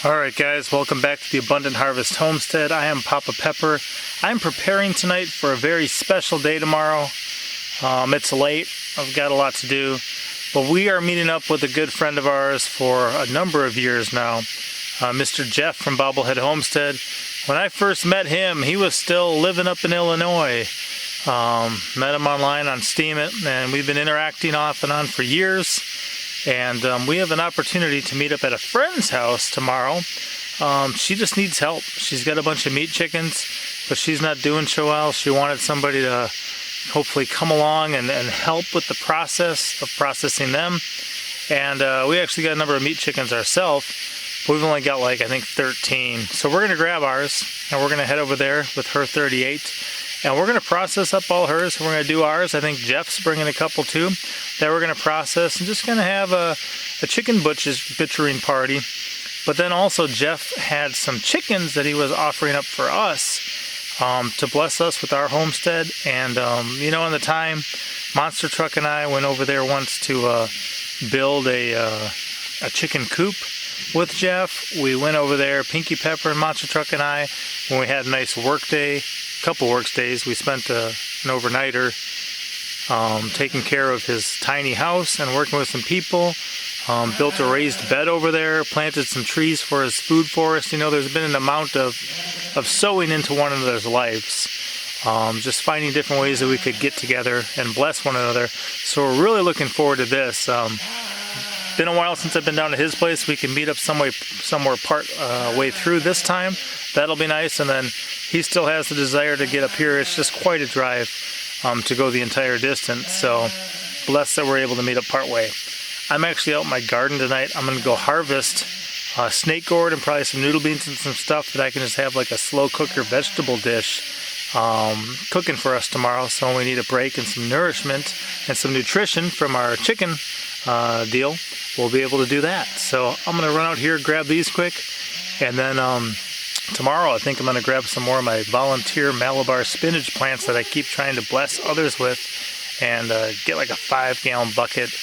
Alright guys, welcome back to the Abundant Harvest Homestead. I am Papa Pepper. I'm preparing tonight for a very special day tomorrow. It's late, I've got a lot to do, but we are meeting up with a good friend of ours for a number of years now, Mr. Jeff from Bobblehead Homestead. When I first met him, he was still living up in Illinois. Met him online on Steemit, and we've been interacting off and on for years. And we have an opportunity to meet up at a friend's house tomorrow. She just needs help. She's got a bunch of meat chickens, but she's not doing so well. She wanted somebody to hopefully come along and help with the process of processing them. And we actually got a number of meat chickens ourselves. We've only got like, I think 13. So we're gonna grab ours and we're gonna head over there with her 38. And we're gonna process up all hers. We're gonna do ours. I think Jeff's bringing a couple too that we're gonna process, and just gonna have a chicken butchering party. But then also Jeff had some chickens that he was offering up for us to bless us with our homestead. And you know, in the time, Monster Truck and I went over there once to build a chicken coop with Jeff. We went over there, Pinky Pepper and Monster Truck and I, when we had a nice work day, couple work days. We spent an overnighter taking care of his tiny house and working with some people. Built a raised bed over there, planted some trees for his food forest. You know, there's been an amount of sowing into one another's lives. Just finding different ways that we could get together and bless one another. So we're really looking forward to this. Been a while since I've been down to his place. We can meet up somewhere part way through this time. That'll be nice. And then he still has the desire to get up here. It's just quite a drive to go the entire distance. So blessed that we're able to meet up part way. I'm actually out in my garden tonight. I'm going to go harvest snake gourd and probably some noodle beans and some stuff that I can just have like a slow cooker vegetable dish cooking for us tomorrow. So when we need a break and some nourishment and some nutrition from our chicken deal, we'll be able to do that. So I'm going to run out here, grab these quick, and then tomorrow I think I'm going to grab some more of my volunteer Malabar spinach plants that I keep trying to bless others with, and get like a 5-gallon bucket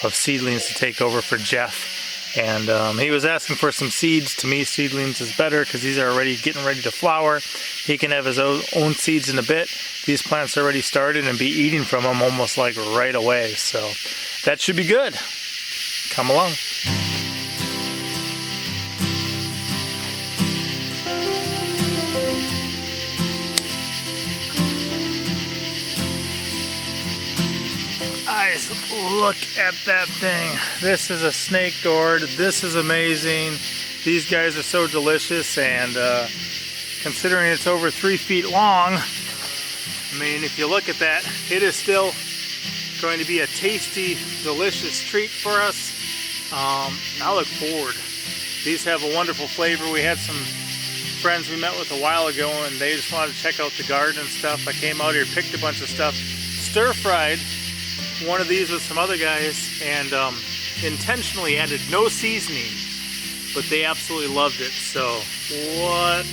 of seedlings to take over for Jeff. And he was asking for some seeds. To me, seedlings is better because these are already getting ready to flower. He can have his own seeds in a bit. These plants are already started and be eating from them almost like right away. So that should be good. Come along. Guys, look at that thing. This is a snake gourd. This is amazing. These guys are so delicious, and considering it's over 3 feet long, I mean, if you look at that, it is still going to be a tasty, delicious treat for us. I look forward. These have a wonderful flavor. We had some friends we met with a while ago, and they just wanted to check out the garden and stuff. I came out here, picked a bunch of stuff, stir-fried one of these with some other guys, and intentionally added no seasoning, but they absolutely loved it. So what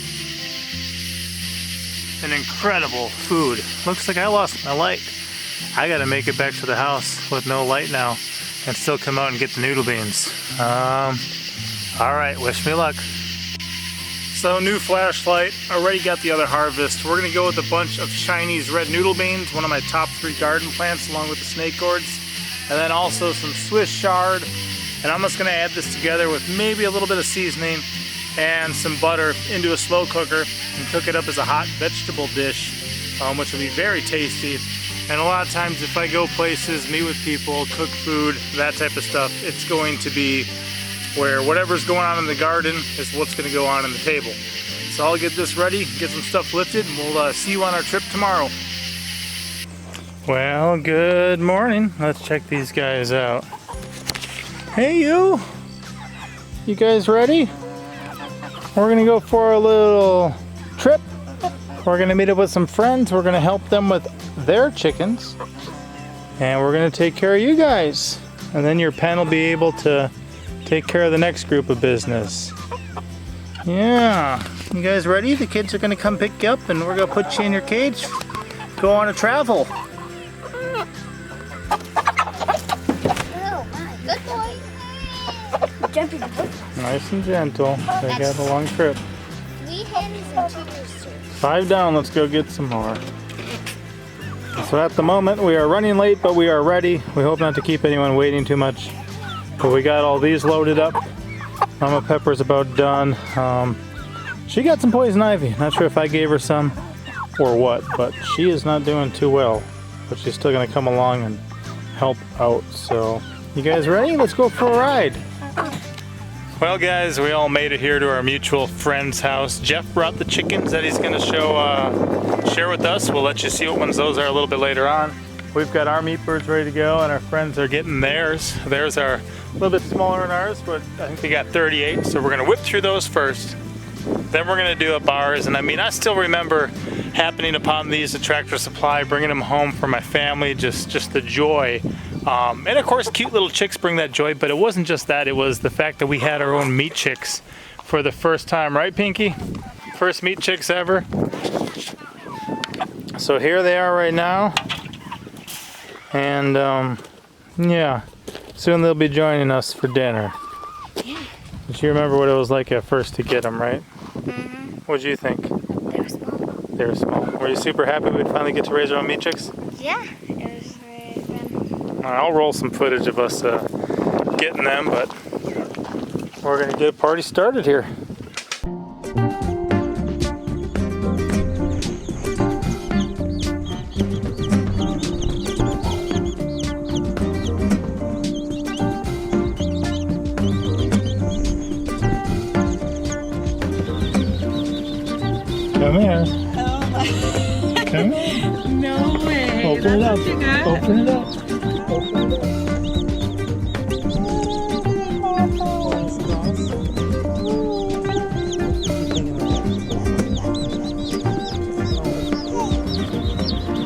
an incredible food. Looks like I lost my light. I gotta make it back to the house with no light now and still come out and get the noodle beans. Alright, wish me luck. So new flashlight, already got the other harvest. We're gonna go with a bunch of Chinese red noodle beans, one of my top 3 garden plants, along with the snake gourds, and then also some Swiss chard. And I'm just gonna add this together with maybe a little bit of seasoning and some butter into a slow cooker and cook it up as a hot vegetable dish, which will be very tasty. And a lot of times if I go places, meet with people, cook food, that type of stuff, it's going to be where whatever's going on in the garden is what's going to go on in the table. So I'll get this ready, get some stuff lifted, and we'll see you on our trip tomorrow. Well, good morning. Let's check these guys out. Hey you! You guys ready? We're going to go for a little trip. We're going to meet up with some friends. We're going to help them with their chickens. And we're going to take care of you guys. And then your pen will be able to take care of the next group of business. Yeah, you guys ready? The kids are gonna come pick you up and we're gonna put you in your cage. Go on a travel. Oh, good boy. Jump Nice and gentle. They got a long trip. 3 hens and 2 roosters. 5 down, let's go get some more. So at the moment we are running late, but we are ready. We hope not to keep anyone waiting too much. But we got all these loaded up. Mama Pepper's about done. She got some poison ivy. Not sure if I gave her some or what, but she is not doing too well. But she's still gonna come along and help out. So, you guys ready? Let's go for a ride. Well guys, we all made it here to our mutual friend's house. Jeff brought the chickens that he's gonna share with us. We'll let you see what ones those are a little bit later on. We've got our meat birds ready to go and our friends are getting theirs. Theirs are a little bit smaller than ours, but I think they got 38. So we're gonna whip through those first. Then we're gonna do up ours. And I mean, I still remember happening upon these at Tractor Supply, bringing them home for my family, just the joy. And of course, cute little chicks bring that joy, but it wasn't just that, it was the fact that we had our own meat chicks for the first time, right Pinky? First meat chicks ever. So here they are right now. And yeah, soon they'll be joining us for dinner. Yeah. But you remember what it was like at first to get them, right? Mm-hmm. What'd you think? They were small. They were small. Were you super happy we'd finally get to raise our own meat chicks? Yeah, it was very fun. I'll roll some footage of us getting them, but we're gonna get a party started here. Come here. Oh my. Come here. No way. Open it up. That's what you got? Open it up. Open it up.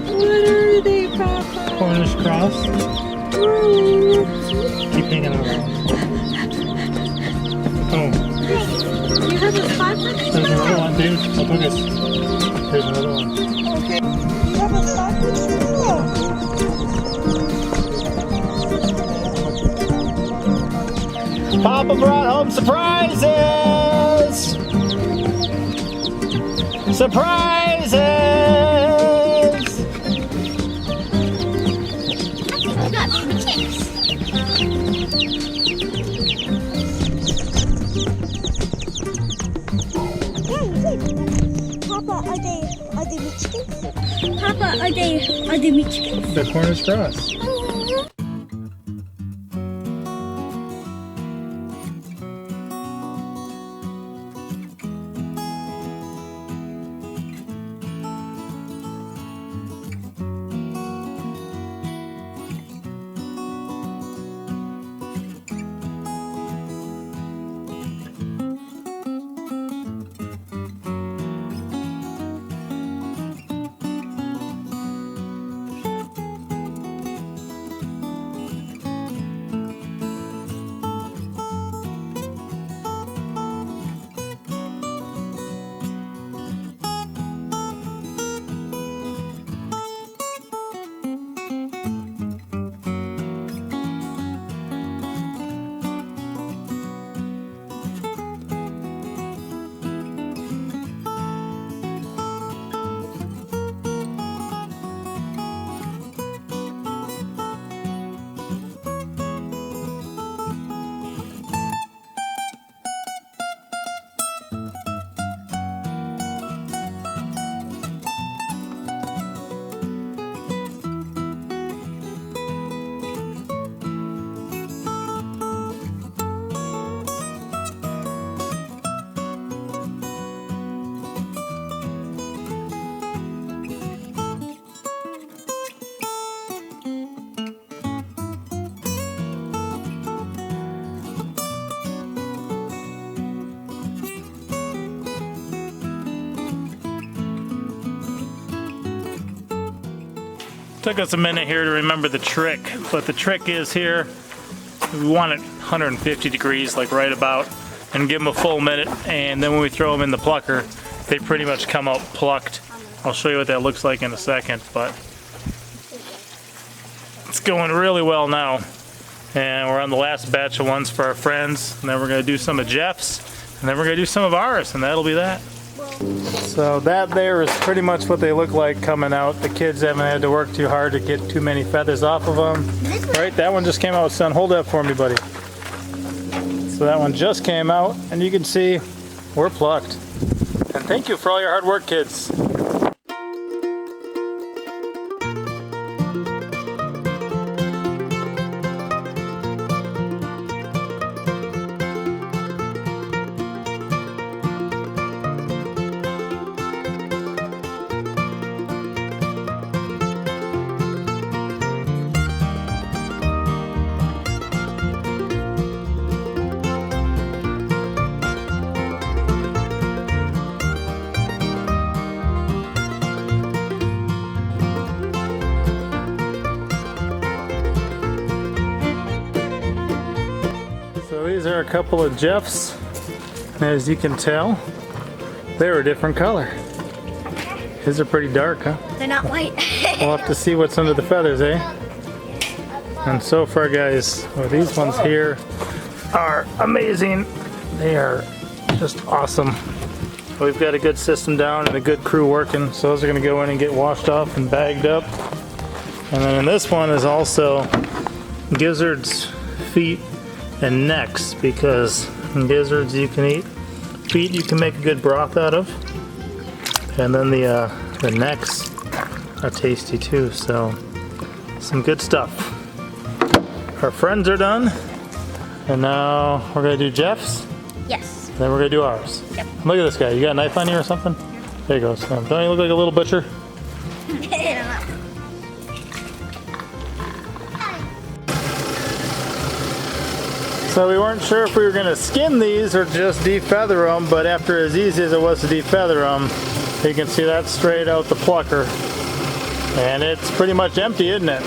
What are they, Papa? Cornish cross. Keep hanging around. Oh. You have a spot for this? There's another one, dude. Oh, look at this. There's another one. Okay. You have a spot for this? Papa brought home surprises! Surprises! I got some chicks. Papa, are they meat chickens? Papa, are they meat chickens? The Cornish cross. Took us a minute here to remember the trick, but the trick is here, we want it 150 degrees, like right about, and give them a full minute, and then when we throw them in the plucker, they pretty much come out plucked. I'll show you what that looks like in a second, but it's going really well now. And we're on the last batch of ones for our friends. And then we're gonna do some of Jeff's. And then we're gonna do some of ours, and that'll be that. So that there is pretty much what they look like coming out. The kids haven't had to work too hard to get too many feathers off of them. Right, that one just came out, son. Hold that for me, buddy. So that one just came out, and you can see we're plucked. And thank you for all your hard work, kids. So these are a couple of Jeff's, and as you can tell, they're a different color. His are pretty dark, huh? They're not white. We'll have to see what's under the feathers, eh? And so far, guys, well, these ones here are amazing. They are just awesome. We've got a good system down and a good crew working, so those are going to go in and get washed off and bagged up. And then in this one is also gizzards, feet, and necks, because gizzards you can eat, feet you can make a good broth out of, and then the necks are tasty too, so some good stuff. Our friends are done, and now we're gonna do Jeff's, Yes. then we're gonna do ours. Yep. Look at this guy, you got a knife on you or something? There you go, Sam. Don't you look like a little butcher? So we weren't sure if we were going to skin these or just defeather them, but after as easy as it was to defeather them, you can see that straight out the plucker. And it's pretty much empty, isn't it?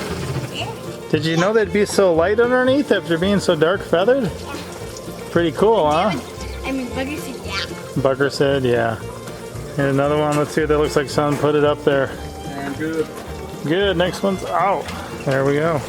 Yeah. Did you know they'd be so light underneath after being so dark feathered? Pretty cool, huh? I mean, Bugger said yeah. Bugger said, yeah. And another one, let's see what that looks like. Son, put it up there. And good. Good, next one's out. There we go.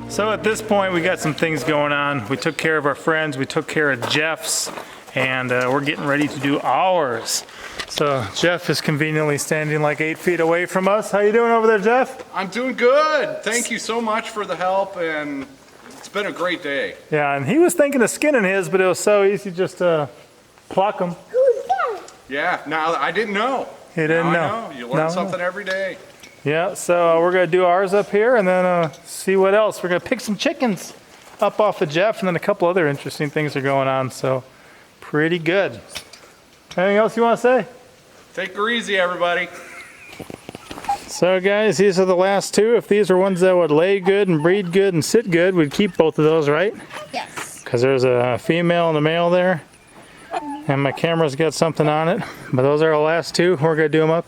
So at this point we got some things going on. We took care of our friends, we took care of Jeff's, and we're getting ready to do ours. So Jeff is conveniently standing like 8 feet away from us. How you doing over there, Jeff? I'm doing good. Thank you so much for the help, and it's been a great day. Yeah, and he was thinking of skinning his, but it was so easy just to pluck them. Who's that? Yeah, now I didn't know. He didn't Now know. I know. You learn No. something every day. Yeah, so we're gonna do ours up here and then see what else. We're gonna pick some chickens up off of Jeff, and then a couple other interesting things are going on, so pretty good. Anything else you wanna say? Take her easy, everybody. So guys, these are the last two. If these are ones that would lay good and breed good and sit good, we'd keep both of those, right? Yes. Because there's a female and a male there. And my camera's got something on it. But those are our last two. We're gonna do them up.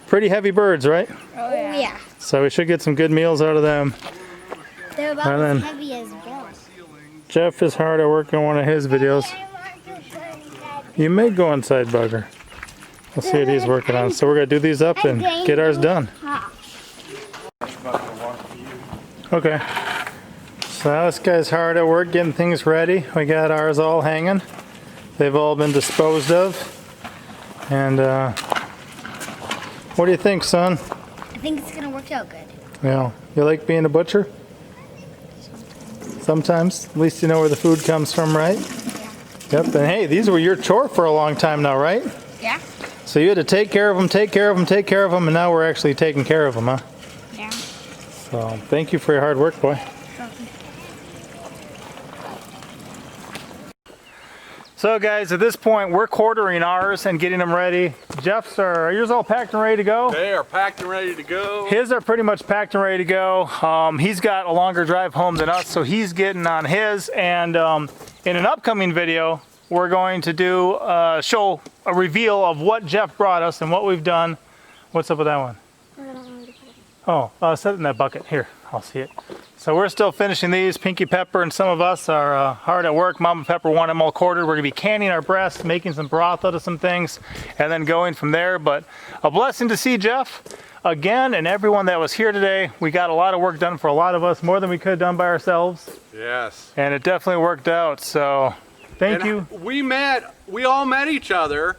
Pretty heavy birds, right? Oh yeah. So we should get some good meals out of them. They're about And then- as heavy as balls. Jeff is hard at work on one of his videos. You may go inside, Bugger. We'll see what he's working on. So we're gonna do these up and get ours done. Okay. So this guy's hard at work getting things ready. We got ours all hanging. They've all been disposed of. And what do you think, son? I think it's gonna work out good. Yeah. You like being a butcher? Sometimes. At least you know where the food comes from, right? Yep. And hey, these were your chore for a long time now, right? Yeah. So you had to take care of them, take care of them, take care of them, and now we're actually taking care of them, huh? Yeah. So thank you for your hard work, boy. So guys, at this point we're quartering ours and getting them ready. Jeff's are yours all packed and ready to go? They are packed and ready to go. His are pretty much packed and ready to go. He's got a longer drive home than us, so he's getting on his. And in an upcoming video, we're going to do show a reveal of what Jeff brought us and what we've done. What's up with that one? Oh, set it in that bucket. Here, I'll see it. So we're still finishing these. Pinky Pepper and some of us are hard at work. Mama Pepper wanted them all quartered. We're gonna be canning our breasts, making some broth out of some things, and then going from there. But a blessing to see Jeff again and everyone that was here today. We got a lot of work done for a lot of us, more than we could have done by ourselves. Yes. And it definitely worked out, so thank you. We all met each other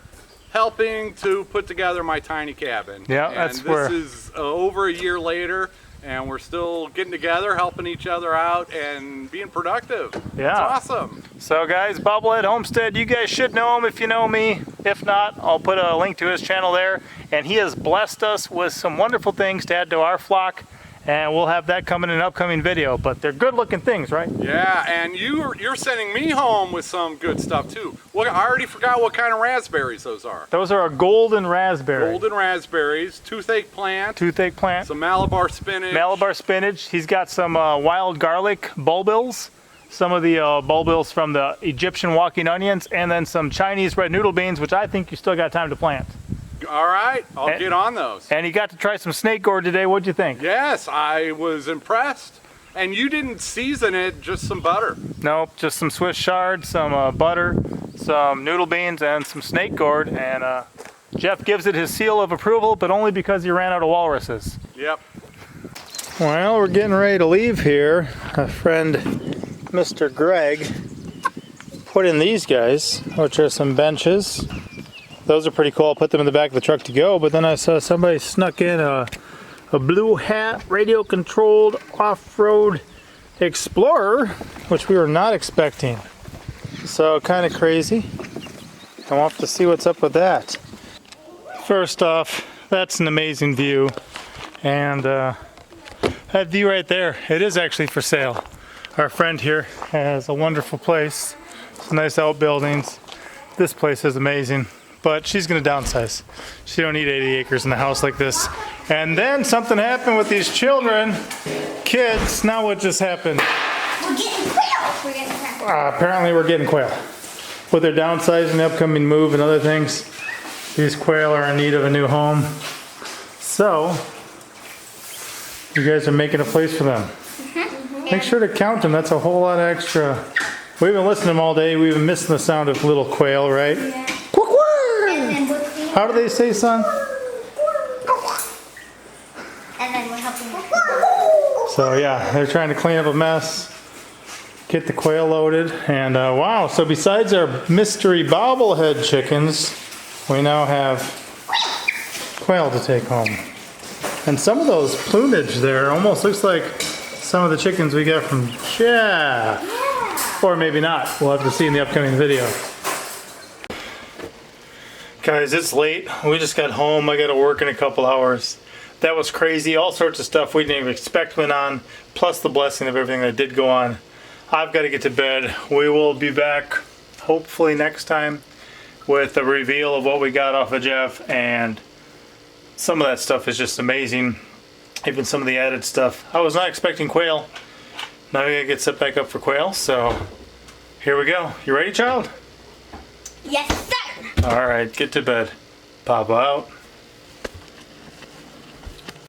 helping to put together my tiny cabin. Yeah, and that's where. This is over a year later, and we're still getting together, helping each other out, and being productive. Yeah. It's awesome. So guys, Bobblehead Homestead, you guys should know him if you know me. If not, I'll put a link to his channel there. And he has blessed us with some wonderful things to add to our flock. And we'll have that coming in an upcoming video. But they're good looking things, right? Yeah, and you're sending me home with some good stuff too. Well, I already forgot what kind of raspberries those are. Those are a golden raspberry. Golden raspberries, toothache plant. Toothache plant. Some Malabar spinach. Malabar spinach. He's got some wild garlic bulbils. Some of the bulbils from the Egyptian walking onions. And then some Chinese red noodle beans, which I think you still got time to plant. All right, I'll get on those. And he got to try some snake gourd today. What'd you think? Yes, I was impressed. And you didn't season it, just some butter. Nope, just some Swiss chard, some butter, some noodle beans, and some snake gourd. And Jeff gives it his seal of approval, but only because he ran out of walruses. Yep. Well, we're getting ready to leave here. A friend, Mr. Greg, put in these guys, which are some benches. Those are pretty cool. I'll put them in the back of the truck to go. But then I saw somebody snuck in a blue hat, radio controlled off-road Explorer, which we were not expecting. So kind of crazy. And we'll have to see what's up with that. First off, that's an amazing view. And that view right there, it is actually for sale. Our friend here has a wonderful place. Some nice outbuildings. This place is amazing. But she's gonna downsize. She don't need 80 acres in a house like this. And then something happened with these children, kids. Now what just happened? We're getting quail. We're getting quail. Apparently we're getting quail. With their downsizing, the upcoming move and other things, these quail are in need of a new home. So, you guys are making a place for them. Make sure to count them. That's a whole lot of extra. We've been listening to them all day. We've been missing the sound of little quail, right? Yeah. How do they say, son? And then we're helping. So yeah, they're trying to clean up a mess, get the quail loaded, and wow, so besides our mystery bobblehead chickens, we now have quail to take home. And some of those plumage there almost looks like some of the chickens we got from Jeff. Yeah. Or maybe not. We'll have to see in the upcoming video. Guys, it's late. We just got home. I got to work in a couple hours. That was crazy. All sorts of stuff we didn't even expect went on, plus the blessing of everything that did go on. I've got to get to bed. We will be back hopefully next time with a reveal of what we got off of Jeff, and some of that stuff is just amazing. Even some of the added stuff. I was not expecting quail. Now we gotta get set back up for quail, so here we go. You ready, child? Yes, sir. All right, get to bed. Papa out.